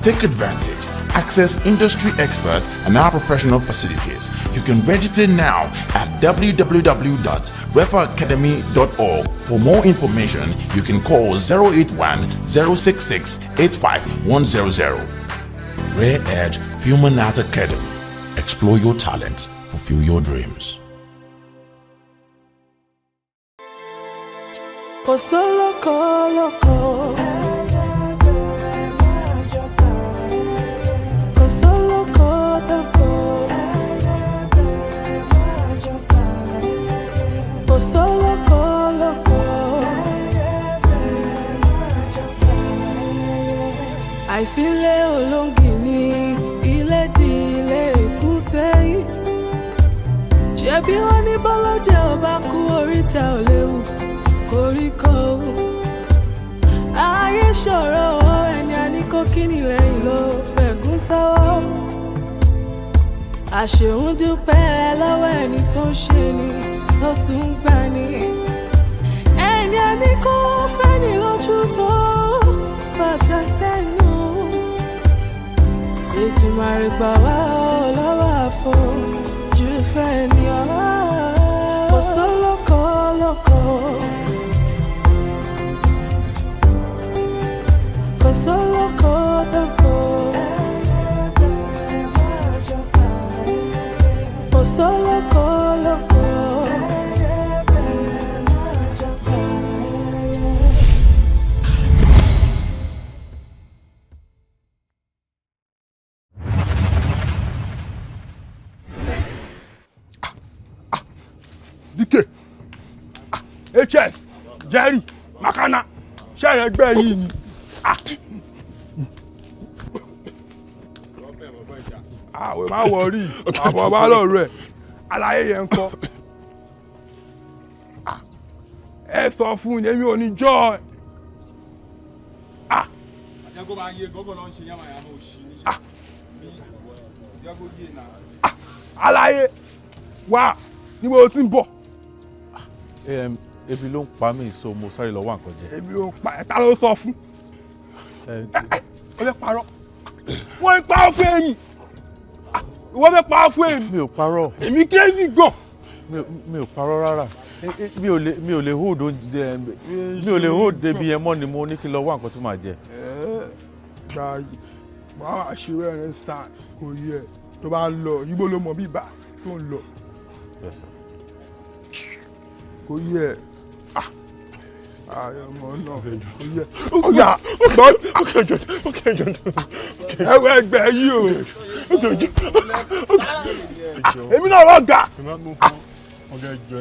Take advantage. Access industry experts and our professional facilities. You can register now at www.wefaacademy.org. For more information, you can call 081 066 85100. Rare Edge Human Art Academy. Explore your talents, fulfill your dreams. Àìsílẹ̀ olóngìní ilé di ilé èkúté yìí. Ṣebí wọ́n ní bọ́lọ́jẹ́ ò bá kú oríta ò léwu koríko. Ayé ṣòro ẹni àníkó kíni lẹ́yìn ló fẹ̀gún sọ́wọ́. Àṣeun dúpẹ́ lọ́wọ́ ẹni tó ń ṣe ni ló tún ń gbà ní. Ẹni àníkó fẹ́ni lójú tó bàtà sẹ́nu. Ètùmàrè gbà wá lọ́wọ́ àfojú fẹ́ ni ọ̀wá. Kò sólókò lóko. Kò sólókò dóko. Kò sólókò lóko. DK, HS, Jerry, Makana, ṣé ẹgbẹ́ yìí ni? Àwẹ̀ máa wọrí, àbọ̀ bá lọ́rọ̀ ẹ̀, aláyé yẹn ń kọ́. Ẹ sọ fún mi, èmi ò ní jọ́ ẹ. Àjẹgó máa ń yé gọ́gọ́ lọ ń ṣe yàmàyàmà òṣì ní ṣe. Aláyé, wá, ní mo ti ń bọ̀. Ebi ló ń pa mí, so mo sáré lọ wá nǹkan jẹ. Ebi ló ń pa ẹ̀, ta ló sọ fún? Ó fẹ́ parọ́. Wọ́n ń pa fún èmi. Wọ́n fẹ́ pa fún èmi. Mi ò parọ́. Èmi crazy gan. Mi ò parọ́ rárá. Mi ò lè hold oúnjẹ. Mi ò lè hold ebi yẹn mọ́ ni mo ní kí n lọ wá nǹkan tó máa jẹ. Gbàyè, wàá wá ṣe wẹ́rẹ́ style kò yẹ tó bá ń lọ, yíbo ló mọ bíbá tó ń lọ. Kò yẹ. Ààrẹ ọmọ náà kò yẹ. Ọ̀gá ẹwẹ́ ẹgbẹ́ yìí o. Èmi náà wọ́n ga. Ọ̀gá ẹjọ́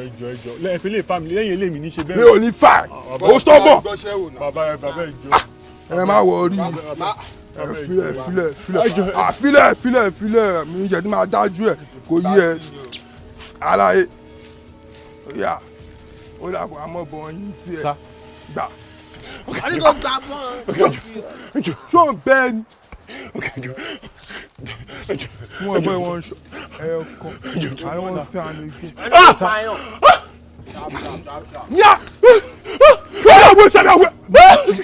lẹ́yìn fi lè fa mi lẹ́yìn eléyìí ní ṣe bẹ́ẹ̀. Mi ò ní fà ó sọ́bọ̀. Bàbá ẹjọ́. Ẹ má wọrí. Filẹ̀ mi jẹ́ tí máa dájú ẹ̀ kò yẹ. Aláyé. Oya. Ó dà kó amọ̀bọ̀ yín tí ẹ gbà. Àdìgbò gbà bọ́n. Ṣó ń bẹ́ẹ̀ ni? Fún ẹgbẹ́ wọn ṣọ ẹ̀ẹ̀kan, àwọn wọn sí àmì ìgbín. Yá! Ṣé ọ̀rọ̀ ọ̀gbọ́n ìṣẹ̀lẹ̀ ọ̀gbẹ́?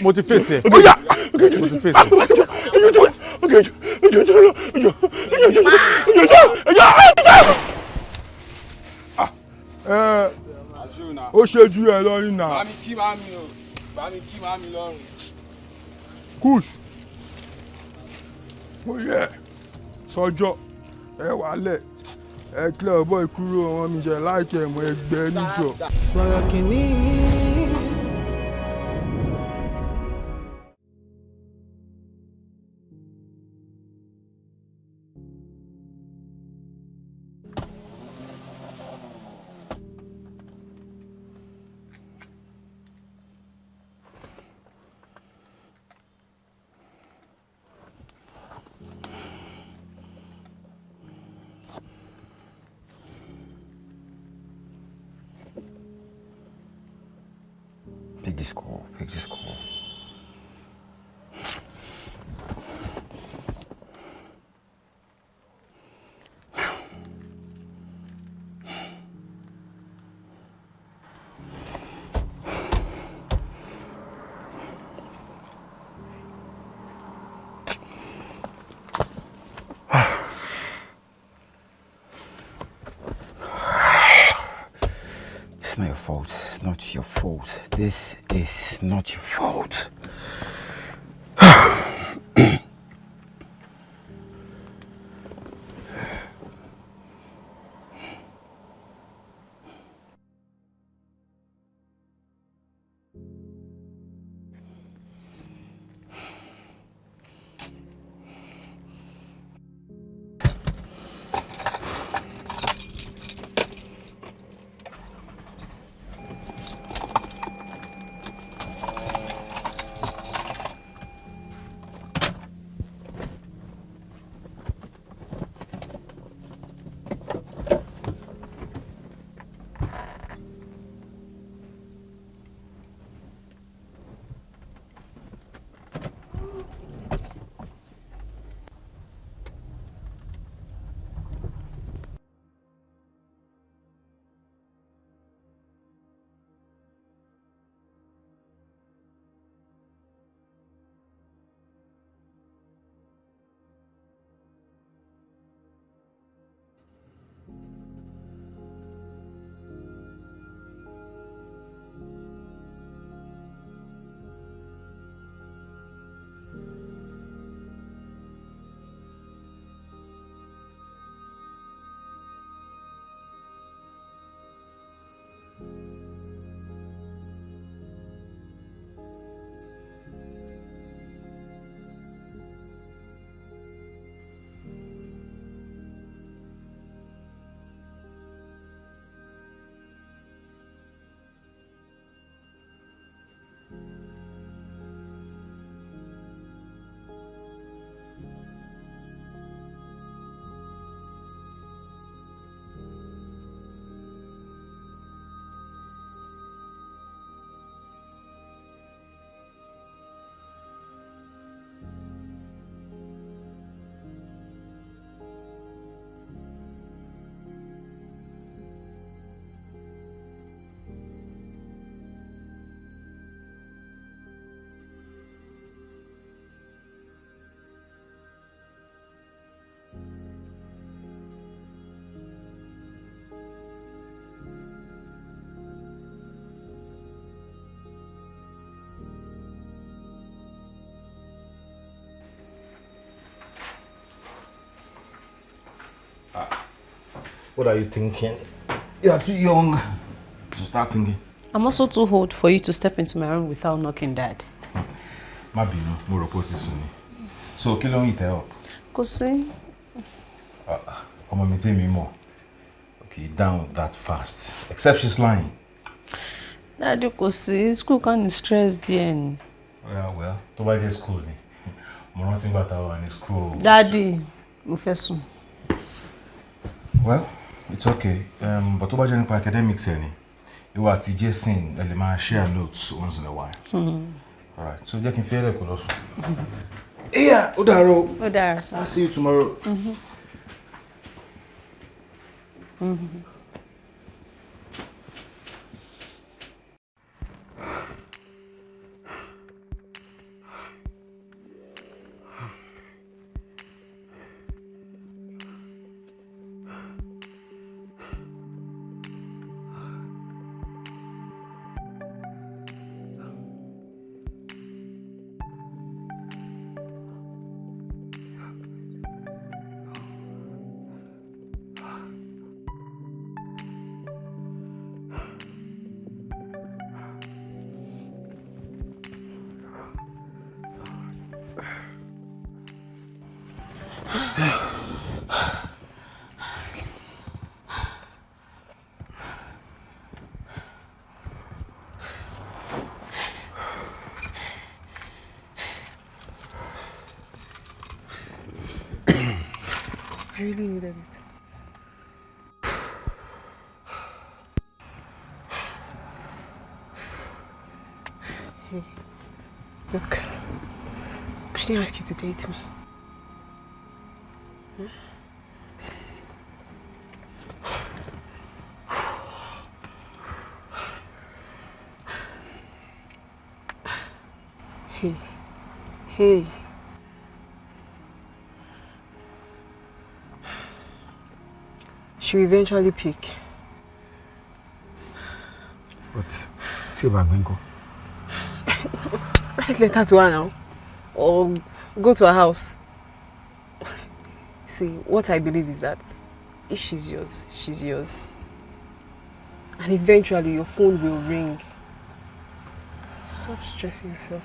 Mo ti fèsì ẹ̀. Ó yá! Mo ti fèsì ẹ̀. Ó ṣe ju ẹ lọ nínú. Bá mi kí máa mi lọ́rùn. Kush. Mo yẹ sọjọ́ ẹ wálẹ̀ ẹ kílẹ̀ ọ̀bọ̀ ìkúrò wọn mi jẹ láìkẹ́ ẹ̀mọ́ ẹgbẹ́ níjọ. Borokini. Pick this call. fault. It's not your fault. This is not your fault. What are you thinking? You're too young to start thinking. I'm also too old for you to step into my room without knocking, Dad. Maybe no, more report this soon. So, kill on it up. Go see. Mama, tell me more. Okay, down that fast. Except she's lying. Daddy, go see. School can't stress then. Well, to buy this school. I'm not thinking about our in school. Daddy, Mufesu. Well, it's okay. But to buy any academics any. You are teaching, and share notes once in a while. Alright, so you can feel like also. Yeah, Udaro. Udaro, sir. I'll see you tomorrow. I really needed it. Hey, look. I didn't ask you to date me. Hey. She will eventually pick. But tí o bá gbé ńkọ́. Write letter to her now. Or go to her house. See, what I believe is that if she's yours, she's yours. And eventually your phone will ring. Stop stressing yourself.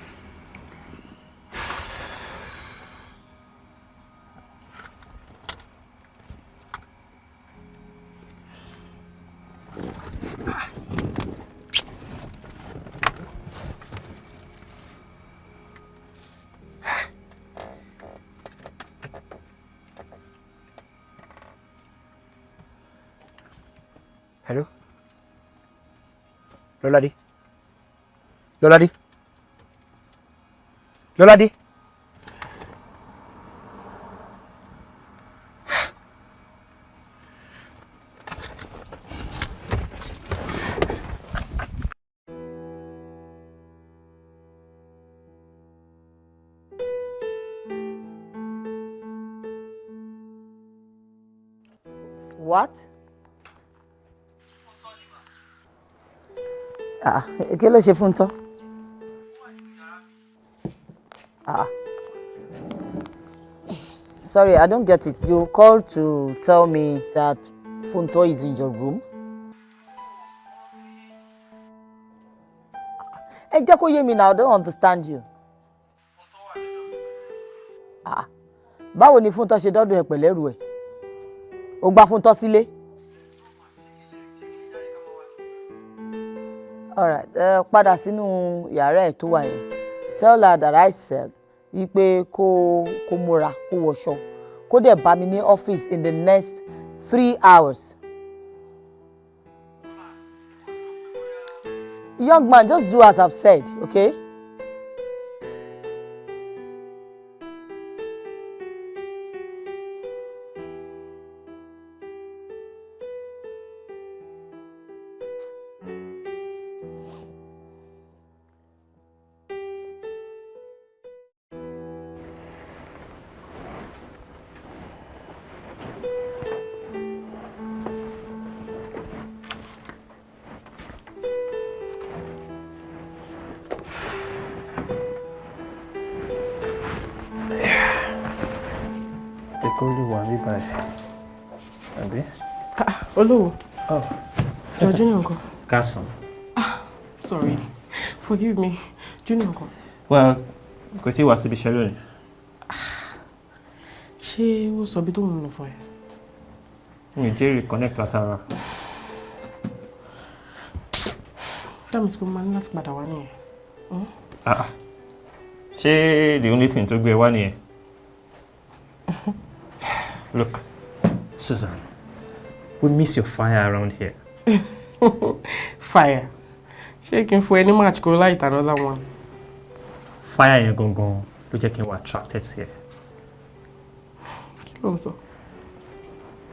Hello? Lolade? Lolade? Lolade? What? Kí ló ṣe fún tọ́? Sorry, I don't get it. You called to tell me that Funto is in your room? Ẹ jẹ́ kó yé mi now, I don't understand you. Báwo ni Funto ṣe dọ́dọ̀ ẹ pẹ̀lẹ́rù ẹ̀? Ó gbá Funto sílé? Alright, padà sínú yàrá ẹ̀ tó wà yẹn. Tell her that I said wípé kó múra, kó wọṣọ, kó dẹ̀ bá mi ní office in the next 3 hours. Young man, just do as I've said, okay? Olówó. Oh. Junior uncle. Carson. Sorry. Forgive me. Junior uncle. Well, kò tí wá síbi iṣẹ́ lónìí. Ṣé ó sọ bí tó ń lọ fún ẹ? Mi dé reconnect látara. That means pé mo máa ní láti padà wá nìyẹn. Ṣé the only thing tó gbé wá nìyẹn? Look, Susan. We miss your fire around here. Fire? Ṣé kí n fún ẹ ní match kó light another one? Fire yẹn gangan ló jẹ́ kí n wà attracted sí ẹ. Kí ló ń sọ?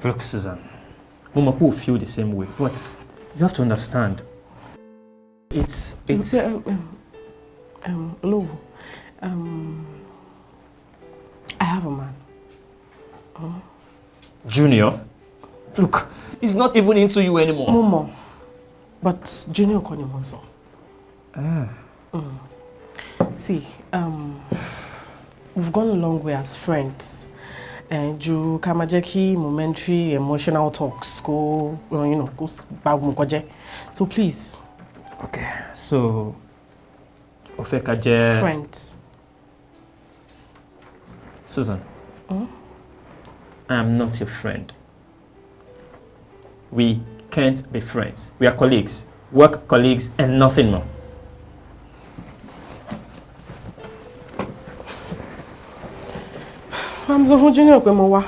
Look, Susan, mo mọ̀ pé o feel the same way, but you have to understand. It's. Olówó. I have a man. Junior? Look, he's not even into you anymore. Momo. But Junior kọ́ ni mo sọ. See, we've gone a long way as friends. Ju ká máa jẹ́ kí momentary emotional talks go, go bá mo kọjẹ́. So please. Okay, so ó fẹ́ ká jẹ́ friends. Susan, I am not your friend. We can't be friends. We are colleagues, work colleagues, and nothing more. I'm so Junior pé mo wá.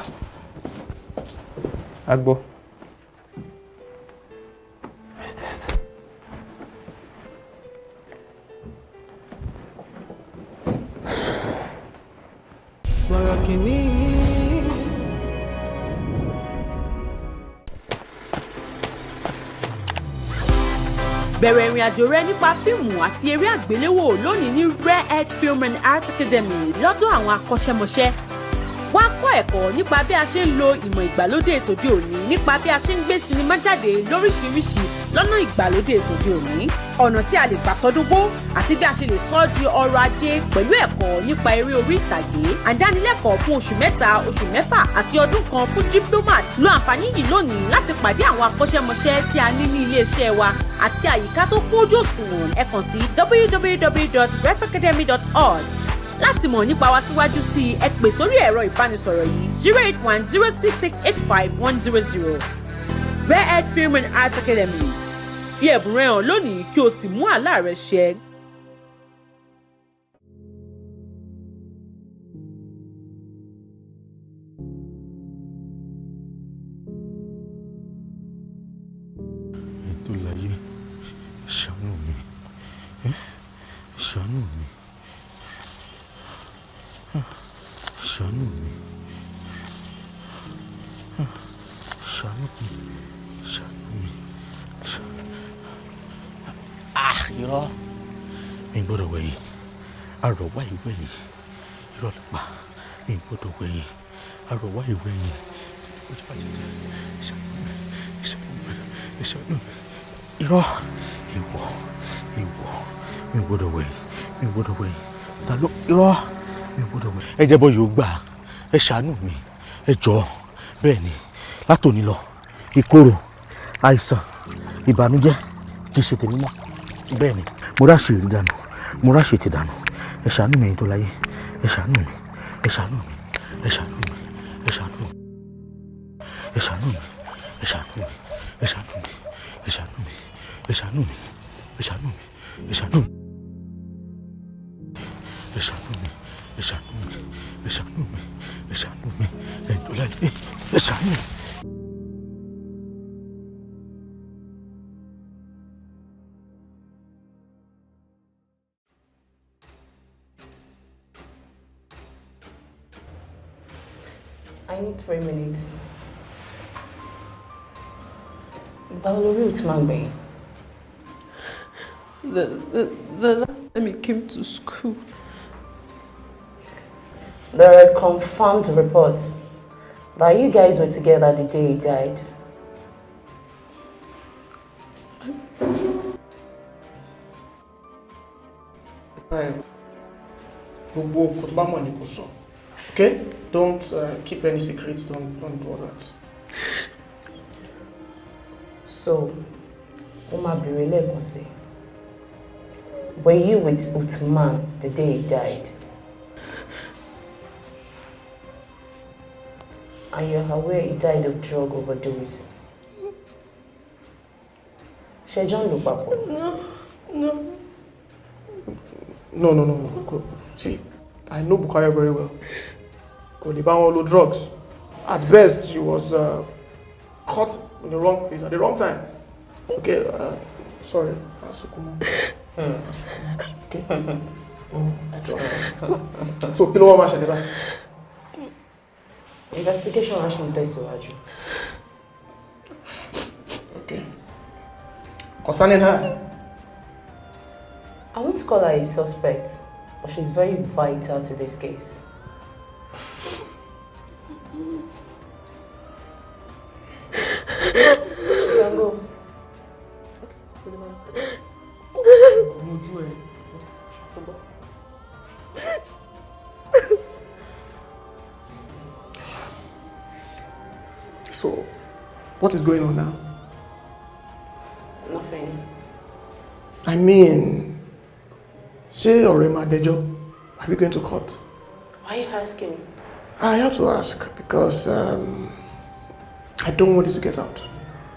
Agbo. What is this? Borokini. Bẹ̀rẹ̀ ìrìn àjò rẹ nípa fíìmù àti eré àgbéléwò lónìí ní Rare Edge Film and Art Academy lọ́dọ̀ àwọn akọ́ṣẹ́mọṣẹ́. Wá kọ́ ẹ̀kọ́ nípa bí a ṣe ń lo ìmọ̀ ìgbàlódé tòde òní nípa bí a ṣe ń gbé sinimá jáde lóríṣiríṣi lọ́nà ìgbàlódé tòde òní, ọ̀nà tí a lè gbà sọdúngbó àti bí a ṣe lè sọ ọ́ di ọrọ̀ ajé pẹ̀lú ẹ̀kọ́ nípa eré orí ìtàgé, àdánilẹ́kọ̀ọ́ fún oṣù 3, oṣù 6 àti ọdún kan fún diplomat. Lo àǹfààní yìí lónìí láti pàdé àwọn akọ́ṣẹ́mọṣẹ́ tí a ní ní ilé-iṣẹ́ wa àti àyíká tó kójú òṣùwọ̀n. Ẹ kàn sí www.refacademy.org. Láti mọ̀ nípa wa síwájú sí i, ẹ pè sórí ẹ̀rọ ìbánisọ̀rọ̀ yìí 08106685100. Rare Earth Film and Art Academy. Fi ẹ̀bùn rẹ hàn lónìí kí o sì mú àlá rẹ ṣẹ. Ètò láyé ṣàánú mi, ṣàánú mi, ṣàánú mi, ṣàánú mi, ṣàánú mi. Irọ́ mi gbọ́dọ̀ wẹ̀yìn, àrọ̀wá ìwẹ̀yìn, irọ́ lọ́pàá mi gbọ́dọ̀ wẹ̀yìn, àrọ̀wá ìwẹ̀yìn. Ojú bá jẹjẹ, ṣàánú mi, ṣàánú mi, ṣàánú mi. Irọ́ ìwọ mi gbọ́dọ̀ wẹ̀yìn, mi gbọ́dọ̀ wẹ̀yìn. Ta ló irọ́ mi gbọ́dọ̀ wẹ̀yìn. Ẹ jẹ́ bọ́ yóò gbà, ẹ ṣàánú mi, ẹ jọ̀ọ́. Bẹ́ẹ̀ ni látòní lọ ìkorò, àìsàn, ìbànújẹ́ kì í ṣe tèmi mọ́. Bẹ́ẹ̀ ni mo ráṣe ìrú dànù, mo ráṣe ti dànù. Ẹ ṣàánú mi tó láyé, ẹ ṣàánú mi, ẹ ṣàánú mi, ẹ ṣàánú mi, ẹ ṣàánú mi, ẹ ṣàánú mi, ẹ ṣàánú mi, ẹ ṣàánú mi, ẹ ṣàánú mi, ẹ ṣàánú mi, ẹ ṣàánú mi, ẹ ṣàánú mi, ẹ ṣàánú mi, ẹ ṣàánú mi, ẹ ṣàánú mi, ẹ ṣàánú mi, ẹ tó láyé, ẹ ṣàánú mi. I need 3 minutes. Balori Utmangbe. The last time he came to school. There are confirmed reports that you guys were together the day he died. Okay? Don't keep any secrets. Don't do all that. So, were you with Utman the day he died? And you're aware he died of drug overdose? Shejon Lupapo? No. See, I know Bukayo very well. All drugs. At best, he was caught in the wrong place at the wrong time. Okay, sorry. Okay. So, Pillow Masha. Investigation actually does so. Okay. Concerning her, I won't call her a suspect, but she's very vital to this case. Go. So, what is going on now? Nothing. I mean, she or Madejo, are we going to court? Why are you asking? I have to ask because I don't want this to get out.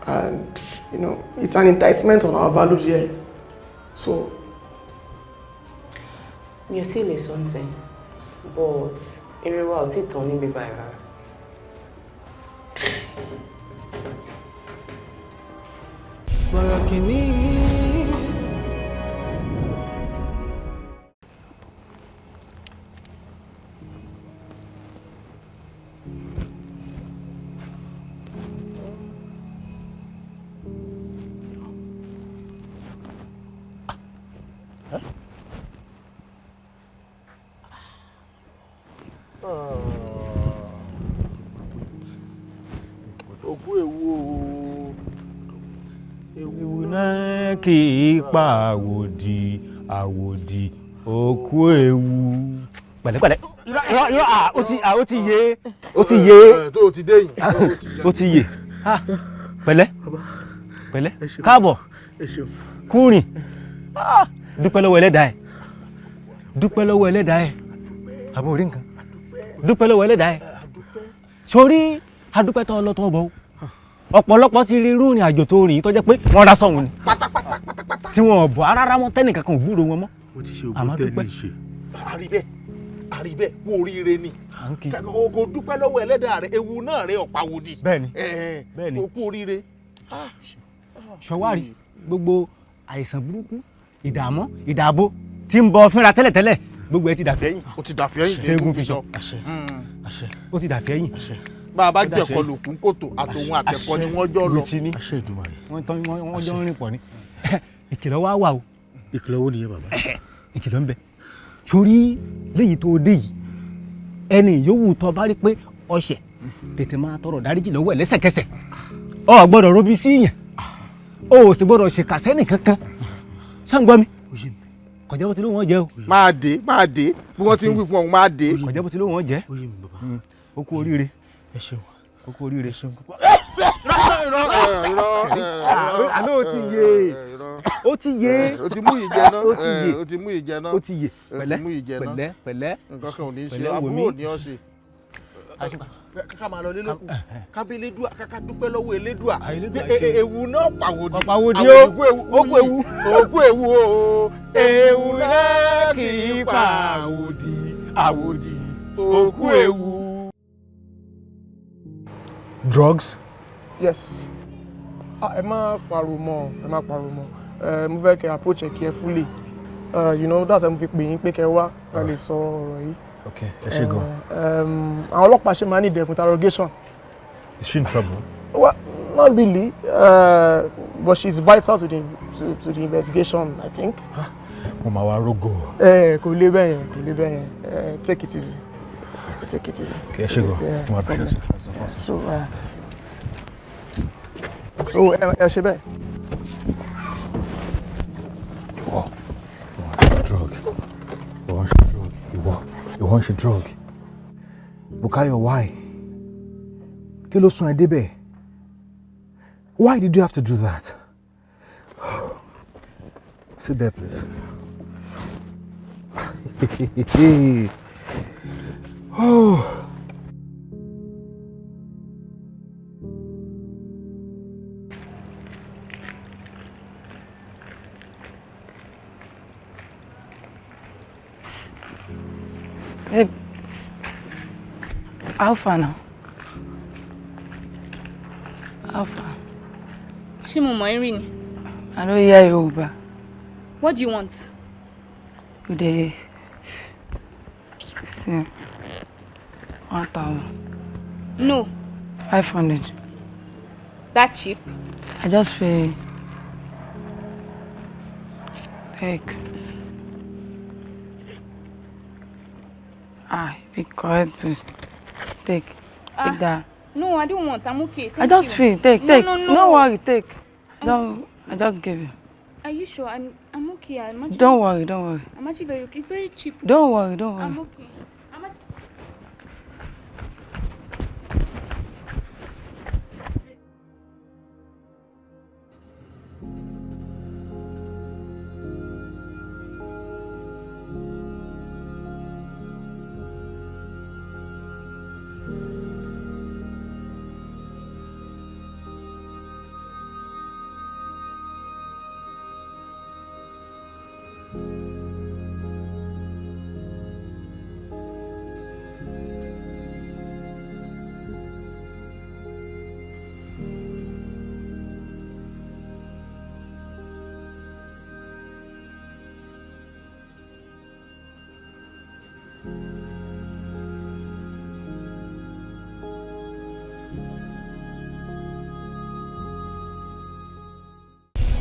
And, you know, it's an indictment on our values here. So... You're still something, but everyone will still me by her. Borokini. Ewu kì í pa àwòdì àwòdì òkú ewu. pẹ̀lẹ́pẹ̀lẹ́ irọ́ ó ti yé ó ti yé ó ti yé pẹ̀lẹ́ pẹ̀lẹ́ káàbọ̀ kúrìn dúpẹ́ lọ́wọ́ ẹlẹ́dàá ẹ̀ dúpẹ́ lọ́wọ́ ẹlẹ́dàá ẹ̀ àbọ̀ orí nǹkan dúpẹ́ lọ́wọ́ ẹlẹ́dàá ẹ̀ sórí adúpẹ́ tó ọlọ́tọ́ bọ̀ ọ̀pọ̀lọpọ̀ ti rí irú ìrìn àjò tó rìn tó jẹ́ pé wọ́n rá sọ̀hún ni tí wọ́n bọ̀ rárá mọ́ tẹ́nìkan kan ò gbúròó wọn mọ́ àmọ́ dúpẹ́. àrí bẹ́ẹ̀ kú oríire ni kò dúpẹ́ lọ́wọ́ ẹlẹ́dàá rẹ ewu náà rẹ ọ̀pá wo ni. bẹ́ẹ̀ni kò kú oríire. ṣọwárì gbogbo àìsàn burúkú ìdààmú ìdààbò tí ń bọ fínra tẹ́lẹ̀tẹ́lẹ̀ gbogbo ẹ ti dàfẹ́ yìn. ó ti dàfẹ́ yìn ṣẹ́gun fi sọ ó ti dàfẹ́ yìn. bá a bá jẹ̀kọ́ lòkùn kòtò àtòun àtẹ̀kọ́ ni wọ́n jọ lọ. wọ́n jọ ń rìn pọ̀ ni. ìkìlọ̀ wá wà o. ìkìlọ̀ wo nìyẹn bàbá. ìkìlọ̀ ń bẹ sórí léyìí tó dé yìí ẹni yòówù tó bá rí pé ọṣẹ tètè máa tọrọ dáríjì lọ́wọ́ ẹ̀ lẹ́sẹ̀kẹsẹ̀ o gbọ́dọ̀ robi sí yẹn o sì gbọ́dọ̀ ṣe kàsẹ́nì kankan ṣáǹgbọ́n mi kọjá bó ti lóun wọn jẹ o. máa dé bí wọ́n ti ń wí fún ọ̀hún máa dé. kọjá bó ti lóun wọn jẹ o kú oríire o kú oríire. àná o ti yé o ti yé o ti mú ìjẹ náà o ti mú ìjẹ náà o ti yé pẹ̀lẹ́ pẹ̀lẹ́ nǹkan kan ò ní ṣe àbúrò ní ọ̀sẹ̀ ká máa lọ lélẹ́kùn kábílédùà ká dúpẹ́ lọ́wọ́ elédùà ewu náà pàwòdì pàwòdì ó kú ewu òkú ewu o ewu náà kì í pàwòdì àwòdì òkú ewu. Drugs? Yes. Ẹ má pariwo mọ́ mo fẹ́ kẹ́ approach ẹ carefully that's why mo fi pè yín pé kẹ́ wá ká lè sọ ọ̀rọ̀ yìí. Okay, ẹ ṣé gan. Àwọn ọlọ́pàá ṣe máa ní ìdẹ̀kùn interrogation. Is she in trouble? Well, not really, but she's vital to the investigation, I think. Mo máa wá rógò. Kò lè bẹ́ẹ̀ yẹn, take it easy. Take it easy. Okay, ẹ ṣé gan. Mo appreciate it. So ẹ ṣe bẹ́ẹ̀. Ìwọ ń ṣe drug. Bukayo, why? Kí ló sún ẹ débẹ̀? Why did you have to do that? Sit there, please. Oh. Babe, how far now? How far? Ṣé mo mọ̀ ẹ́ rí ni? I don't hear Yoruba. What do you want? You dey see 1,000. No. 500. That cheap? I just feel take. Be correct, please. Take that. No, I don't want. I'm okay. I just feel take. No. Don't worry, take. I just give you. Are you sure? I'm okay. Don't worry. I'm actually very okay. It's very cheap. Don't worry. I'm okay.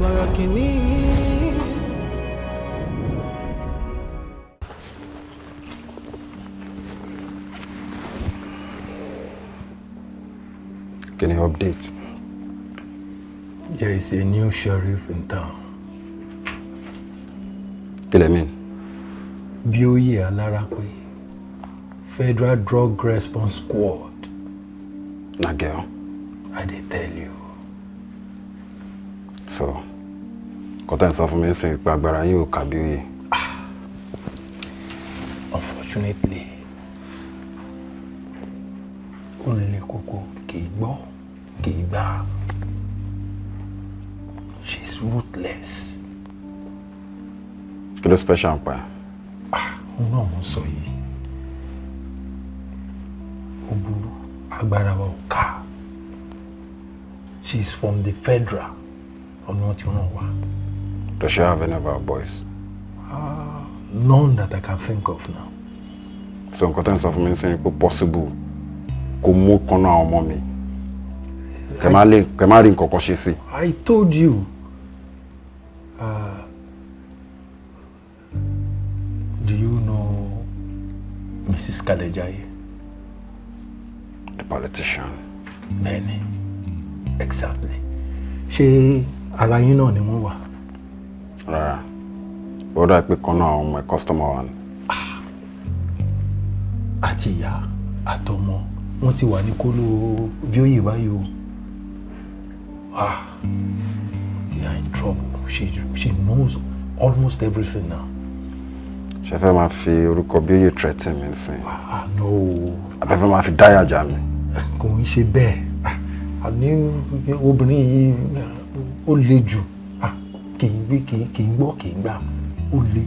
Borokini. Can you update? There is a new sheriff in town. Kí lẹ mean? Bioye Alarape, Federal Drug Response Squad. Na girl. I dey tell you. So, kọ́tà ń sọ fún mi sí pé agbára yín ò kà Bioye. Unfortunately, only Koko kìí gbọ́, kìí gbà. She's ruthless. Kí ló special pa? Òun náà mo sọ yìí. Ó burú, agbára wa ò ká. She's from the Federal. Ọ̀nà tí wọ́n wà. Does she have any of our boys? None that I can think of now. So kọ́tà ń sọ fún mi sí pé possible kó mú kan náà ọmọ mi. Kẹ má rí nǹkan kan ṣe sí. I told you. Do you know Mrs. Kalejaye? The politician. Bẹ́ẹ̀ni, exactly. Ṣé ara yín náà ni wọ́n wà? Rárá. Ó dà pé kan náà ọmọ ẹ̀ customer wa ni. Àti ìyá àtọmọ wọ́n ti wà ní kóló Bioye báyìí o. We are in trouble. She knows almost everything now. Ṣé fẹ́ máa fi orúkọ Bioye threaten mi sí? No. Àbẹ́ fẹ́ máa fi dáyà jà mí? Kò ń ṣe bẹ́ẹ̀. Àní obìnrin yìí ó le jù. Kì í gbọ́, kì í gbà. Ó le.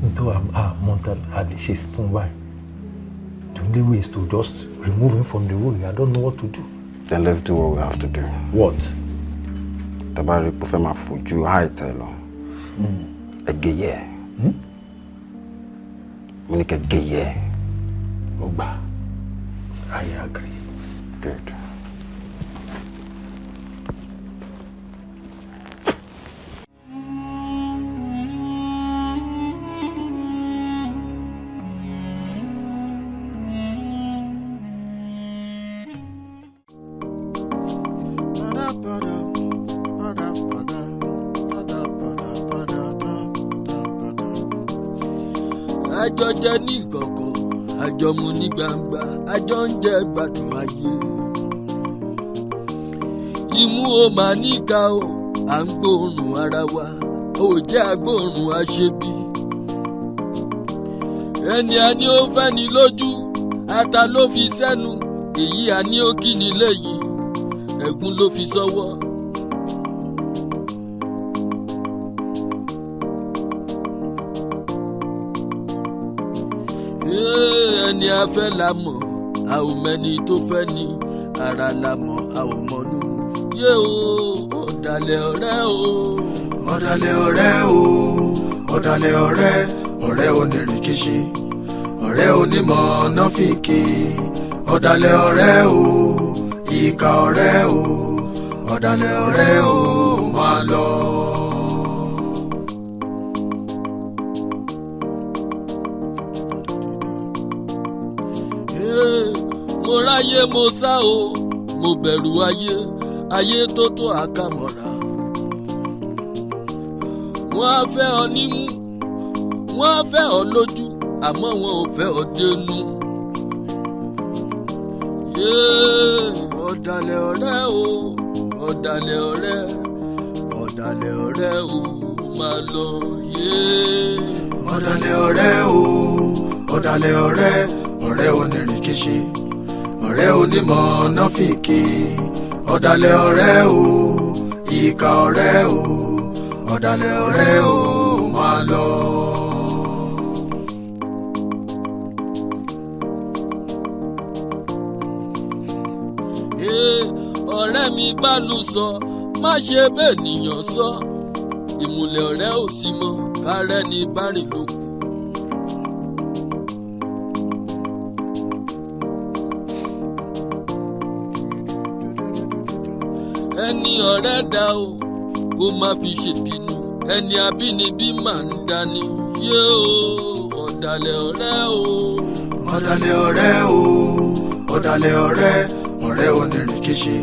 Nítorí àmọ́ a lè ṣe fún báyìí. The only way is to just remove him from the road. I don't know what to do. Then let's do what we have to do. What? Tabari kò fẹ́ máa fojú height ẹ lọ. Ẹgẹ yẹ. Mo ní kẹ́ gẹ yẹ. Mo gbà. I agree. Good. Àjọ jẹ ní ìkọ̀kọ̀, àjọ mu ní gbangba, àjọ ń jẹ gbádùn ayé. Imú o máa níka o, à ń gbóòórùn ara wa, ò jẹ́ agbóòórùn aṣebi. Ẹni a ní ó fẹ́ ni lójú, ata ló fi sẹ́nu, èyí a ní ó kí ni lẹ́yìn, ẹ̀gún ló fi sọ́wọ́. Ẹni a fẹ́ la mọ̀, a ò mẹ́ni tó fẹ́ ni, ara la mọ̀, a ò mọ̀nú. Yé o, ọ̀dàlẹ̀ ọ̀rẹ́ o. Ọ̀dàlẹ̀ ọ̀rẹ́ o, ọ̀dàlẹ̀ ọ̀rẹ́, ọ̀rẹ́ onírìkíṣí, ọ̀rẹ́ onímọ̀ nọ́fìkì. Ọ̀dàlẹ̀ ọ̀rẹ́ o, ìkà ọ̀rẹ́ o, ọ̀dàlẹ̀ ọ̀rẹ́ o, máa lọ. Mo ráyé mo sá o, mo bẹ̀rù ayé, ayé tó tó àkàmọ̀ra. Wọ́n á fẹ́ ọ nímú, wọ́n á fẹ́ ọ lójú, àmọ́ wọn ò fẹ́ ọ dénú. Ọ̀dàlẹ̀ ọ̀rẹ́ o, ọ̀dàlẹ̀ ọ̀rẹ́, ọ̀dàlẹ̀ ọ̀rẹ́ o, máa lọ. Ọ̀dàlẹ̀ ọ̀rẹ́ o, ọ̀dàlẹ̀ ọ̀rẹ́, ọ̀rẹ́ onírìkíṣí, ọ̀rẹ́ onímọ̀ nọ́fìkì. Ọ̀dàlẹ̀ ọ̀rẹ́ o, ìkà ọ̀rẹ́ o, ọ̀dàlẹ̀ ọ̀rẹ́ o, máa lọ. Ọ̀rẹ́ mi bánu sọ, má ṣe bẹ́ẹ̀ nìyàn sọ. Ìmùlẹ̀ ọ̀rẹ́ ò sí mọ́, kárẹ́ ni bá rìn lókun. Ẹni ọ̀rẹ́ dá o, kó má fi ṣèbínú, ẹni abínibí máa ń dání. Yé o, ọ̀dàlẹ̀ ọ̀rẹ́ o. Ọ̀dàlẹ̀ ọ̀rẹ́ o, ọ̀dàlẹ̀ ọ̀rẹ́, ọ̀rẹ́ onírìkíṣí,